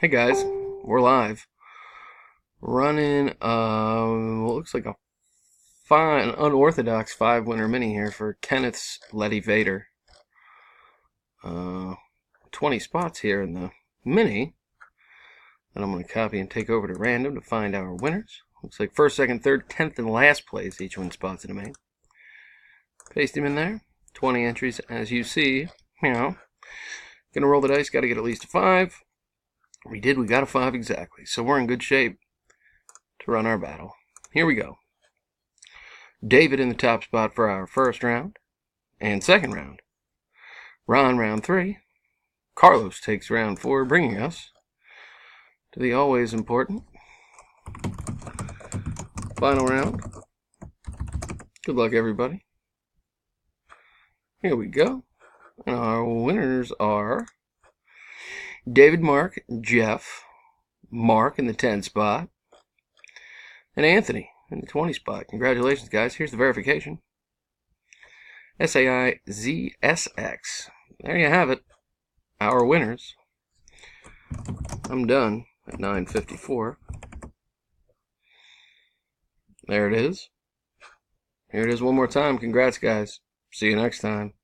Hey guys, we're live. Running what looks like a fine unorthodox 5-winner mini here for Kenneth's Ledy Vader. 20 spots here in the mini that I'm going to copy and take over to random to find our winners. Looks like first, second, third, 10th, and last place each win spots in the main. Paste him in there. 20 entries as you see. Gonna roll the dice, gotta get at least a 5. We did, we got a 5 exactly. So we're in good shape to run our battle. Here we go. David in the top spot for our first round and second round. Ron round 3. Carlos takes round 4, bringing us to the always important final round. Good luck, everybody. Here we go. And our winners are David, Mark, Jeff, Mark in the 10 spot, and Anthony in the 20 spot. Congratulations, guys. Here's the verification. SAIZSX. There you have it. Our winners. I'm done at 9:54. There it is. Here it is one more time. Congrats, guys. See you next time.